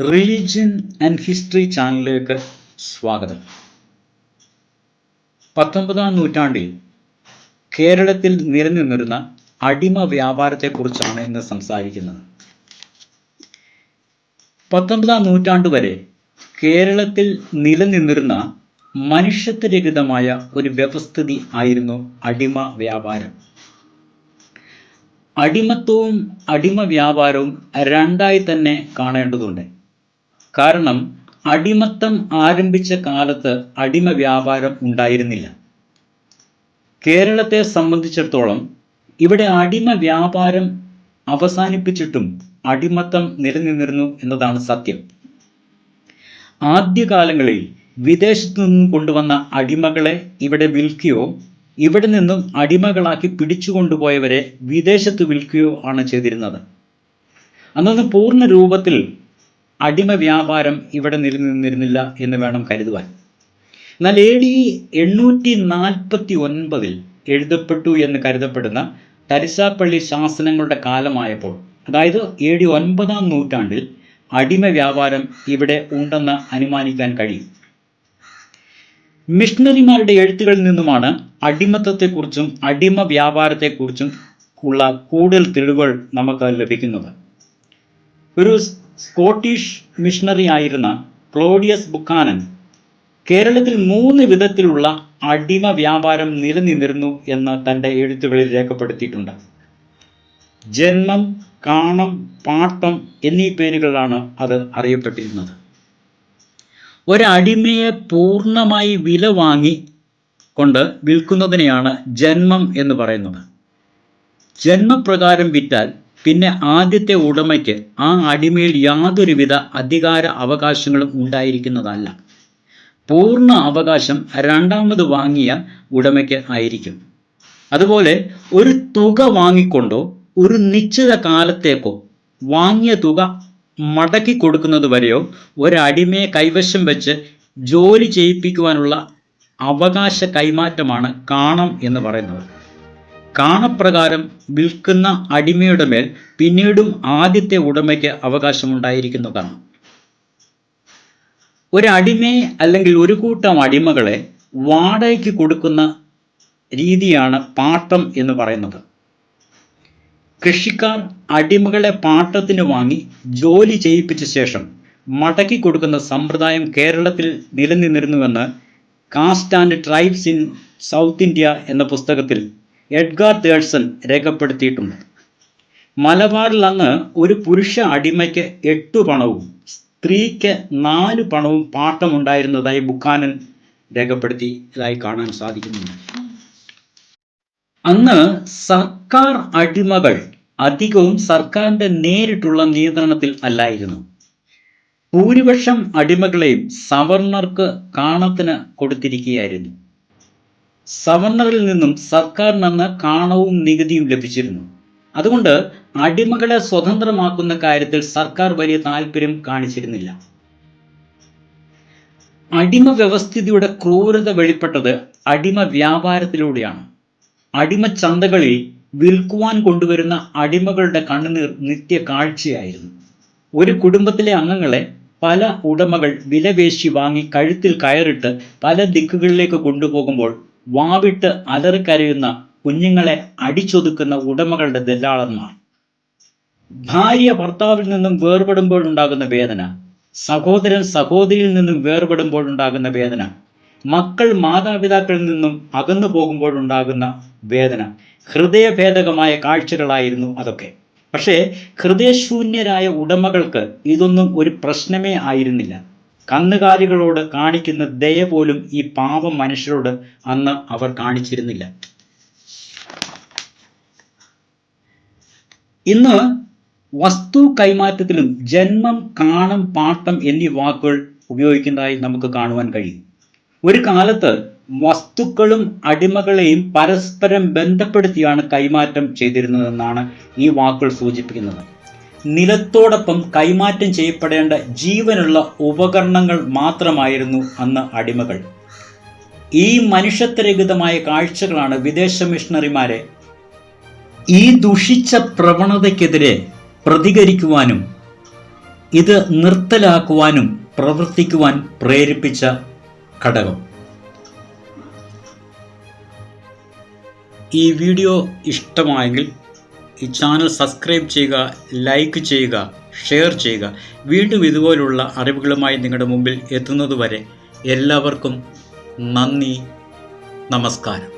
Religion and history ചാനലിലേക്ക് സ്വാഗതം. 19-ാം നൂറ്റാണ്ടിൽ കേരളത്തിൽ നിലനിന്നിരുന്ന അടിമ വ്യാപാരത്തെക്കുറിച്ചാണ് ഇന്ന് സംസാരിക്കുന്നത്. 19-ാം നൂറ്റാണ്ട് വരെ കേരളത്തിൽ നിലനിന്നിരുന്ന മനുഷ്യത്വരഹിതമായ ഒരു വ്യവസ്ഥിതി ആയിരുന്നു അടിമ വ്യാപാരം. അടിമത്വവും അടിമ വ്യാപാരവും രണ്ടായി തന്നെ കാണേണ്ടതുണ്ട്. കാരണം അടിമത്തം ആരംഭിച്ച കാലത്ത് അടിമ വ്യാപാരം ഉണ്ടായിരുന്നില്ല. കേരളത്തെ സംബന്ധിച്ചിടത്തോളം ഇവിടെ അടിമ വ്യാപാരം അവസാനിപ്പിച്ചിട്ടും അടിമത്തം നിലനിന്നിരുന്നു എന്നതാണ് സത്യം. ആദ്യകാലങ്ങളിൽ വിദേശത്തു നിന്നും കൊണ്ടുവന്ന അടിമകളെ ഇവിടെ വിൽക്കുകയോ ഇവിടെ നിന്നും അടിമകളാക്കി പിടിച്ചുകൊണ്ടുപോയവരെ വിദേശത്ത് വിൽക്കുകയോ ആണ് ചെയ്തിരുന്നത്. അന്നൊന്നും പൂർണ്ണ രൂപത്തിൽ അടിമ വ്യാപാരം ഇവിടെ നിലനിന്നിരുന്നില്ല എന്ന് വേണം കരുതുവാൻ. എന്നാൽ AD 849 എഴുതപ്പെട്ടു എന്ന് കരുതപ്പെടുന്ന തരിശാപ്പള്ളി ശാസനങ്ങളുടെ കാലമായപ്പോൾ, അതായത് AD 9-ാം നൂറ്റാണ്ടിൽ അടിമ വ്യാപാരം ഇവിടെ ഉണ്ടെന്ന് അനുമാനിക്കാൻ കഴിയും. മിഷണറിമാരുടെ എഴുത്തുകളിൽ നിന്നുമാണ് അടിമത്തത്തെക്കുറിച്ചും അടിമ വ്യാപാരത്തെക്കുറിച്ചും ഉള്ള കൂടുതൽ തെളിവുകൾ നമുക്ക് ലഭിക്കുന്നത്. ഒരു സ്കോട്ടിഷ് മിഷണറി ആയിരുന്ന ക്ലോഡിയസ് ബുക്കാനൻ കേരളത്തിൽ 3 വിധത്തിലുള്ള അടിമ വ്യാപാരം നിലനിന്നിരുന്നു എന്ന് തൻ്റെ എഴുത്തുകളിൽ രേഖപ്പെടുത്തിയിട്ടുണ്ട്. ജന്മം, കാണം, പാട്ടം എന്നീ പേരുകളാണ് അത് അറിയപ്പെട്ടിരുന്നത്. ഒരടിമയെ പൂർണ്ണമായി വില വാങ്ങി കൊണ്ട് വിൽക്കുന്നതിനെയാണ് ജന്മം എന്ന് പറയുന്നത്. ജന്മപ്രകാരം വിറ്റാൽ പിന്നെ ആദ്യത്തെ ഉടമയ്ക്ക് ആ അടിമയിൽ യാതൊരുവിധ അധികാര അവകാശങ്ങളും ഉണ്ടായിരിക്കുന്നതല്ല. പൂർണ്ണ അവകാശം രണ്ടാമത് വാങ്ങിയ ഉടമയ്ക്ക് ആയിരിക്കും. അതുപോലെ ഒരു തുക വാങ്ങിക്കൊണ്ടോ ഒരു നിശ്ചിത കാലത്തേക്കോ വാങ്ങിയ തുക മടക്കി കൊടുക്കുന്നത് വരെയോ ഒരടിമയെ കൈവശം വെച്ച് ജോലി ചെയ്യിപ്പിക്കുവാനുള്ള അവകാശ കൈമാറ്റമാണ് കാണം എന്ന് പറയുന്നത്. കാണപ്രകാരം വിൽക്കുന്ന അടിമയുടെ മേൽ പിന്നീടും ആദ്യത്തെ ഉടമയ്ക്ക് അവകാശമുണ്ടായിരിക്കുന്നതാണ്. ഒരടിമയെ അല്ലെങ്കിൽ ഒരു കൂട്ടം അടിമകളെ വാടകയ്ക്ക് കൊടുക്കുന്ന രീതിയാണ് പാട്ടം എന്ന് പറയുന്നത്. കൃഷിക്കാർ അടിമകളെ പാട്ടത്തിന് വാങ്ങി ജോലി ചെയ്യിപ്പിച്ച ശേഷം മടക്കി കൊടുക്കുന്ന സമ്പ്രദായം കേരളത്തിൽ നിലനിന്നിരുന്നുവെന്ന് caste and tribes in south India എന്ന പുസ്തകത്തിൽ എഡ്ഗാർ തേഴ്സൺ രേഖപ്പെടുത്തിയിട്ടുണ്ട്. മലബാറിൽ അന്ന് ഒരു പുരുഷ അടിമയ്ക്ക് 8 പണവും സ്ത്രീക്ക് 4 പണവും പാട്ടമുണ്ടായിരുന്നതായി ബുക്കാനൻ രേഖപ്പെടുത്തിയതായി കാണാൻ സാധിക്കുന്നുണ്ട്. അന്ന് സർക്കാർ അടിമകൾ അധികവും സർക്കാരിൻ്റെ നേരിട്ടുള്ള നിയന്ത്രണത്തിൽ അല്ലായിരുന്നു. ഭൂരിപക്ഷം അടിമകളെയും സവർണർക്ക് കാണത്തിന് കൊടുത്തിരിക്കുകയായിരുന്നു. സവർണറിൽ നിന്നും സർക്കാരിന് കാണവും നികുതിയും ലഭിച്ചിരുന്നു. അതുകൊണ്ട് അടിമകളെ സ്വതന്ത്രമാക്കുന്ന കാര്യത്തിൽ സർക്കാർ വലിയ താല്പര്യം കാണിച്ചിരുന്നില്ല. അടിമ വ്യവസ്ഥിതിയുടെ ക്രൂരത വെളിപ്പെട്ടത് അടിമ വ്യാപാരത്തിലൂടെയാണ്. അടിമ ചന്തകളിൽ വിൽക്കുവാൻ കൊണ്ടുവരുന്ന അടിമകളുടെ കണ്ണുനീർ നിത്യ കാഴ്ചയായിരുന്നു. ഒരു കുടുംബത്തിലെ അംഗങ്ങളെ പല ഉടമകൾ വിലപേശി വാങ്ങി കഴുത്തിൽ കയറിട്ട് പല ദിക്കുകളിലേക്ക് കൊണ്ടുപോകുമ്പോൾ വാവിട്ട് അലറിക്കരയുന്ന കുഞ്ഞുങ്ങളെ അടിച്ചൊതുക്കുന്ന ഉടമകളുടെ ദല്ലാളന്മാർ, ഭാര്യ ഭർത്താവിൽ നിന്നും വേർപെടുമ്പോഴുണ്ടാകുന്ന വേദന, സഹോദരൻ സഹോദരിയിൽ നിന്നും വേർപെടുമ്പോഴുണ്ടാകുന്ന വേദന, മക്കൾ മാതാപിതാക്കളിൽ നിന്നും അകന്നു പോകുമ്പോഴുണ്ടാകുന്ന വേദന, ഹൃദയഭേദകമായ കാഴ്ചകളായിരുന്നു അതൊക്കെ. പക്ഷേ ഹൃദയശൂന്യരായ ഉടമകൾക്ക് ഇതൊന്നും ഒരു പ്രശ്നമേ ആയിരുന്നില്ല. കന്നുകാലികളോട് കാണിക്കുന്ന ദയ പോലും ഈ പാവം മനുഷ്യരോട് അന്ന് അവർ കാണിച്ചിരുന്നില്ല. ഇന്ന് വസ്തു കൈമാറ്റത്തിലും ജന്മം, കാണം, പാട്ടം എന്നീ വാക്കുകൾ ഉപയോഗിക്കുന്നതായി നമുക്ക് കാണുവാൻ കഴിയും. ഒരു കാലത്ത് വസ്തുക്കളും അടിമകളെയും പരസ്പരം ബന്ധപ്പെടുത്തിയാണ് കൈമാറ്റം ചെയ്തിരുന്നതെന്നാണ് ഈ വാക്കുകൾ സൂചിപ്പിക്കുന്നത്. നിലത്തോടൊപ്പം കൈമാറ്റം ചെയ്യപ്പെടേണ്ട ജീവനുള്ള ഉപകരണങ്ങൾ മാത്രമായിരുന്നു അന്ന് അടിമകൾ. ഈ മനുഷ്യത്വരഹിതമായ കാഴ്ചകളാണ് വിദേശ മിഷണറിമാരെ ഈ ദുഷിച്ച പ്രവണതയ്ക്കെതിരെ പ്രതികരിക്കുവാനും ഇത് നിർത്തലാക്കുവാനും പ്രവർത്തിക്കുവാൻ പ്രേരിപ്പിച്ച ഘടകം. ഈ വീഡിയോ ഇഷ്ടമായെങ്കിൽ ഈ ചാനൽ സബ്സ്ക്രൈബ് ചെയ്യുക, ലൈക്ക് ചെയ്യുക, ഷെയർ ചെയ്യുക. വീണ്ടും ഇതുപോലുള്ള അറിവുകളുമായി നിങ്ങളുടെ മുമ്പിൽ എത്തുന്നതുവരെ എല്ലാവർക്കും നന്ദി, നമസ്കാരം.